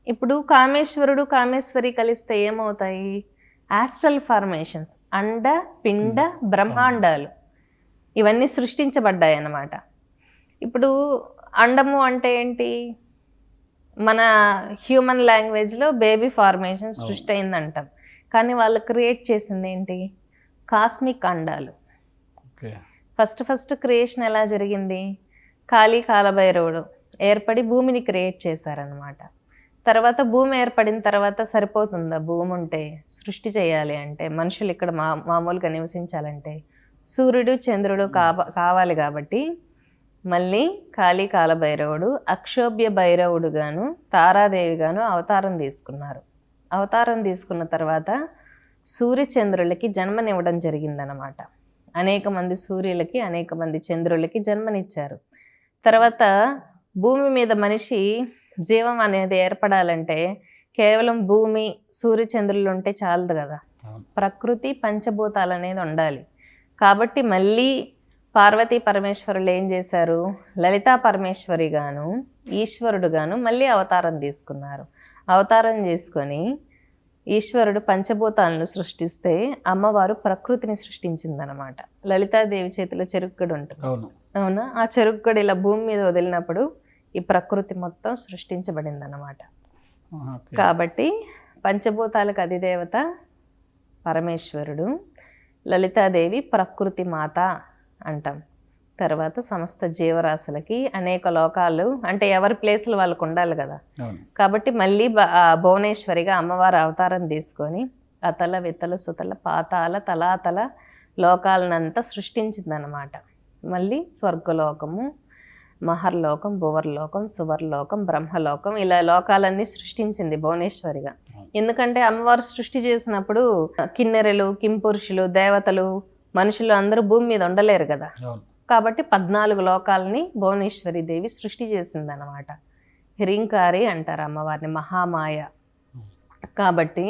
ఇప్పుడు కామేశ్వరుడు, కామేశ్వరి కలిస్తే ఏమవుతాయి? ఆస్ట్రల్ ఫార్మేషన్స్ అండ, పిండ, బ్రహ్మాండాలు ఇవన్నీ సృష్టించబడ్డాయన్నమాట. ఇప్పుడు అండము అంటే ఏంటి? మన హ్యూమన్ లాంగ్వేజ్‌లో బేబీ ఫార్మేషన్ సృష్టి అయిందంటాం. కానీ వాళ్ళు క్రియేట్ చేసింది ఏంటి? కాస్మిక్ అండాలు. ఓకే. ఫస్ట్ క్రియేషన్ ఎలా జరిగింది? కాళీ కాలభైరవుడు ఏర్పడి భూమిని క్రియేట్ చేశారనమాట. తర్వాత భూమి ఏర్పడిన తర్వాత సరిపోతుందా? భూమి ఉంటే సృష్టి చేయాలి అంటే, మనుషులు ఇక్కడ మామూలుగా నివసించాలంటే సూర్యుడు చంద్రుడు కావాలి కాబట్టి మళ్ళీ కాళీ కాలభైరవుడు అక్షోభ్య భైరవుడుగాను తారాదేవిగాను అవతారం తీసుకున్నారు. అవతారం తీసుకున్న తర్వాత సూర్యచంద్రులకి జన్మనివ్వడం జరిగిందనమాట. అనేక మంది సూర్యులకి అనేక మంది చంద్రులకి జన్మనిచ్చారు. తర్వాత భూమి మీద మనిషి జీవం అనేది ఏర్పడాలంటే కేవలం భూమి సూర్యచంద్రులు ఉంటే చాలదు కదా, ప్రకృతి పంచభూతాలు అనేది ఉండాలి. కాబట్టి మళ్ళీ పార్వతీ పరమేశ్వరులు ఏం చేశారు? లలితా పరమేశ్వరి గాను ఈశ్వరుడు గాను మళ్ళీ అవతారం తీసుకున్నారు. అవతారం చేసుకొని ఈశ్వరుడు పంచభూతాలను సృష్టిస్తే అమ్మవారు ప్రకృతిని సృష్టించిందనమాట. లలితాదేవి చేతిలో చెరుకుగడ ఉంటుంది, అవునా? ఆ చెరుకుగడ ఇలా భూమి మీద వదిలినప్పుడు ఈ ప్రకృతి మొత్తం సృష్టించబడిందన్నమాట. కాబట్టి పంచభూతాలకు అధిదేవత పరమేశ్వరుడు, లలితాదేవి ప్రకృతి మాత అంటాం. తర్వాత సమస్త జీవరాశులకి అనేక లోకాలు అంటే ఎవరి ప్లేసులు వాళ్ళకు ఉండాలి కదా. కాబట్టి మళ్ళీ భువనేశ్వరిగా అమ్మవారు అవతారం తీసుకొని అతల వితల సుతల పాతాల తలాతల లోకాలనంతా సృష్టించిందనమాట. మళ్ళీ స్వర్గలోకము, మహర్లోకం, భువర్లోకం, సువర్లోకం, బ్రహ్మలోకం ఇలా లోకాలన్నీ సృష్టించింది భువనేశ్వరిగా. ఎందుకంటే అమ్మవారు సృష్టి చేసినప్పుడు కిన్నెరలు, కింపురుషులు, దేవతలు, మనుషులు అందరూ భూమి మీద ఉండలేరు కదా. కాబట్టి 14 లోకాలని భువనేశ్వరి దేవి సృష్టి చేసిందనమాట. హిరింకారి అంటారు అమ్మవారిని, మహామాయ. కాబట్టి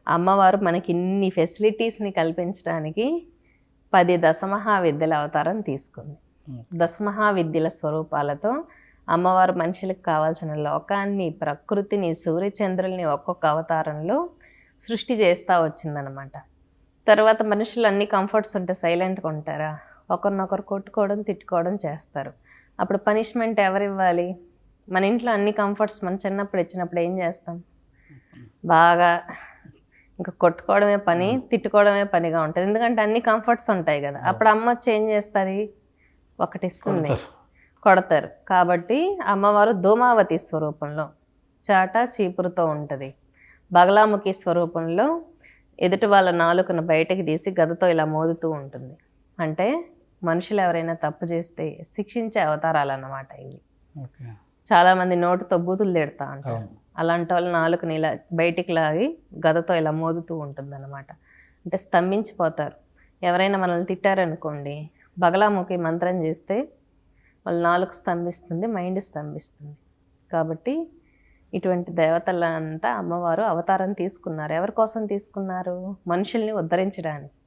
అమ్మవారు మనకి ఇన్ని ఫెసిలిటీస్ని కల్పించడానికి 10 దశమహావిద్యల అవతారం తీసుకుంది. దశమహావిద్యల స్వరూపాలతో అమ్మవారు మనుషులకు కావాల్సిన లోకాన్ని, ప్రకృతిని, సూర్యచంద్రుల్ని ఒక్కొక్క అవతారంలో సృష్టి చేస్తూ వచ్చిందనమాట. తర్వాత మనుషులు అన్ని కంఫర్ట్స్ ఉంటే సైలెంట్గా ఉంటారా? ఒకరినొకరు కొట్టుకోవడం, తిట్టుకోవడం చేస్తారు. అప్పుడు పనిష్మెంట్ ఎవరు ఇవ్వాలి? మన ఇంట్లో అన్ని కంఫర్ట్స్ మన చిన్నప్పుడు ఇచ్చినప్పుడు ఏం చేస్తాం? బాగా ఇంకా కొట్టుకోవడమే పని, తిట్టుకోవడమే పనిగా ఉంటుంది. ఎందుకంటే అన్ని కంఫర్ట్స్ ఉంటాయి కదా. అప్పుడు అమ్మ వచ్చి ఏం చేస్తుంది? ఒకటి ఇస్తుంది, కొడతారు. కాబట్టి అమ్మవారు ధూమావతి స్వరూపంలో చాట చీపురుతో ఉంటుంది. బగలాముఖి స్వరూపంలో ఎదుటి వాళ్ళ నాలుకను బయటకు తీసి గదతో ఇలా మోదుతూ ఉంటుంది. అంటే మనుషులు ఎవరైనా తప్పు చేస్తే శిక్షించే అవతారాలు అన్నమాట ఇవి. చాలామంది నోటితో బూతులు తిడతా ఉంటారు. అలాంటి వాళ్ళు నాలుకని ఇలా బయటికి లాగి గదతో ఇలా మోదుతూ ఉంటుంది అన్నమాట. అంటే స్తంభించిపోతారు. ఎవరైనా మనల్ని తిట్టారనుకోండి, బగలాముఖి మంత్రం చేస్తే వాళ్ళ నాలుక స్తంభిస్తుంది, మైండ్ స్తంభిస్తుంది. కాబట్టి ఇటువంటి దేవతలంతా అమ్మవారు అవతారం తీసుకున్నారు. ఎవరి కోసం తీసుకున్నారు? మనుషుల్ని ఉద్ధరించడానికి.